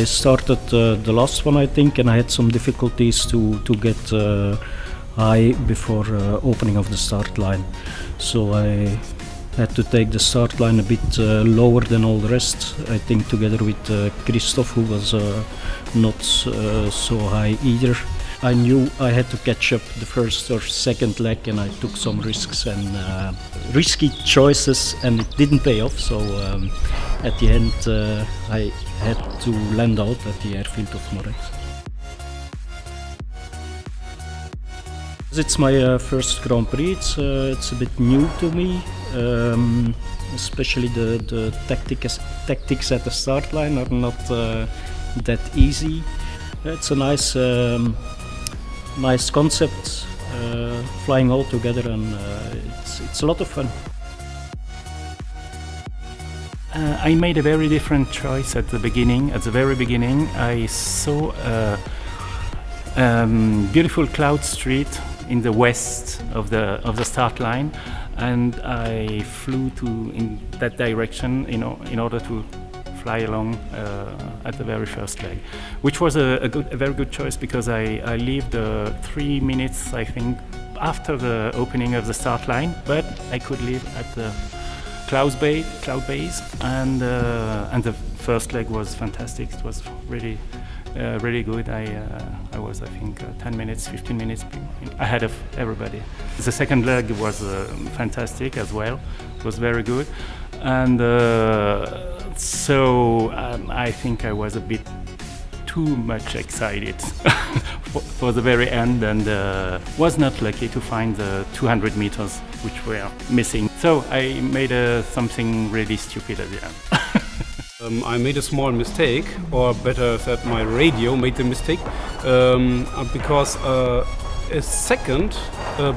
started the last one, I think, and I had some difficulties to get high before opening of the start line. So I had to take the start line a bit lower than all the rest, I think, together with Christophe, who was not so high either. I knew I had to catch up the first or second leg, and I took some risks and risky choices, and it didn't pay off. So at the end I had to land out at the airfield of Moret. It's my first Grand Prix. It's a bit new to me, especially the tactics at the start line are not that easy. It's a nice concept, flying all together, and it's a lot of fun. I made a very different choice at the beginning. At the very beginning, I saw a beautiful cloud street in the west of the start line, and I flew in that direction, in order to fly along at the very first leg, which was a very good choice, because I lived 3 minutes, I think, after the opening of the start line, but I could live at the cloud base, and the first leg was fantastic. It was really good. I was, I think, 10 minutes, 15 minutes ahead of everybody. The second leg was fantastic as well. It was very good, and so I think I was a bit too much excited for the very end, and was not lucky to find the 200 meters which were missing. So I made something really stupid at the end. I made a small mistake, or better said, my radio made the mistake, because a second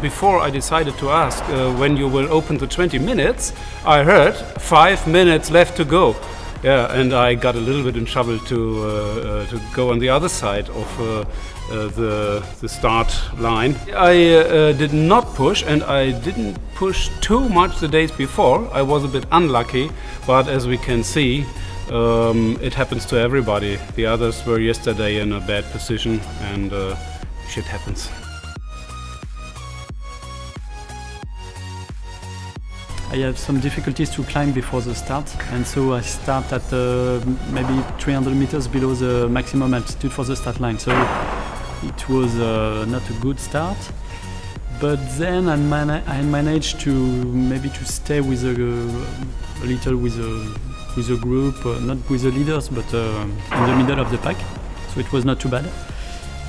before I decided to ask when you will open the 20 minutes, I heard 5 minutes left to go. Yeah, and I got a little bit in trouble to go on the other side of the start line. I did not push, and I didn't push too much the days before. I was a bit unlucky, but as we can see, it happens to everybody. The others were yesterday in a bad position, and shit happens. I have some difficulties to climb before the start, and so I start at maybe 300 meters below the maximum altitude for the start line. So it was not a good start, but then I managed to maybe to stay with a little with a group, not with the leaders, but in the middle of the pack. So it was not too bad.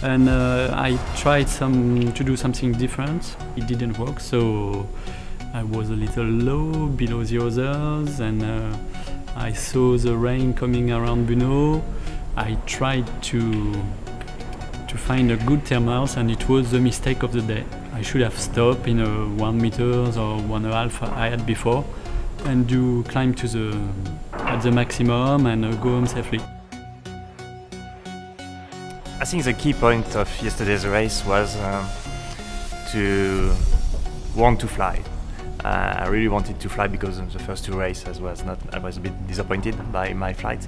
And I tried to do something different. It didn't work, so I was a little low below the others, and I saw the rain coming around Buno. I tried to find a good thermals, and it was the mistake of the day. I should have stopped in 1 meter or 1.5 I had before, and climb at the maximum and go home safely. I think the key point of yesterday's race was to want to fly. I really wanted to fly, because in the first 2 races I was a bit disappointed by my flight,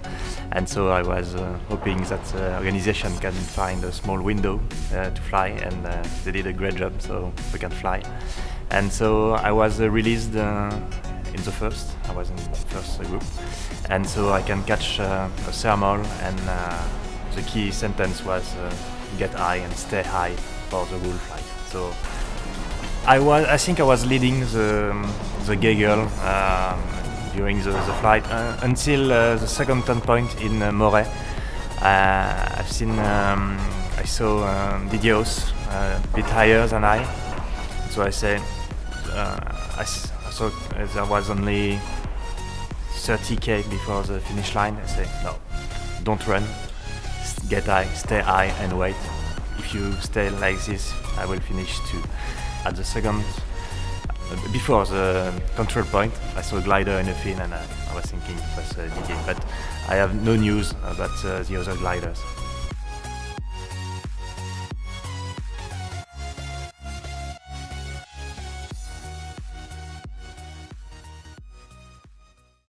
and so I was hoping that the organization can find a small window to fly, and they did a great job, so we can fly. And so I was released in the first. I was in the first group, and so I can catch a thermal, and the key sentence was get high and stay high for the whole flight. So I think I was leading the gaggle during the flight until the second turn point in Moret. I saw Didier Hauss a bit higher than I, so I said, I thought there was only 30k before the finish line. I said, no, don't run, get high, stay high and wait. If you stay like this, I will finish too. At the second, before the control point, I saw a glider in the fin, and I was thinking it was Didier, but I have no news about the other gliders.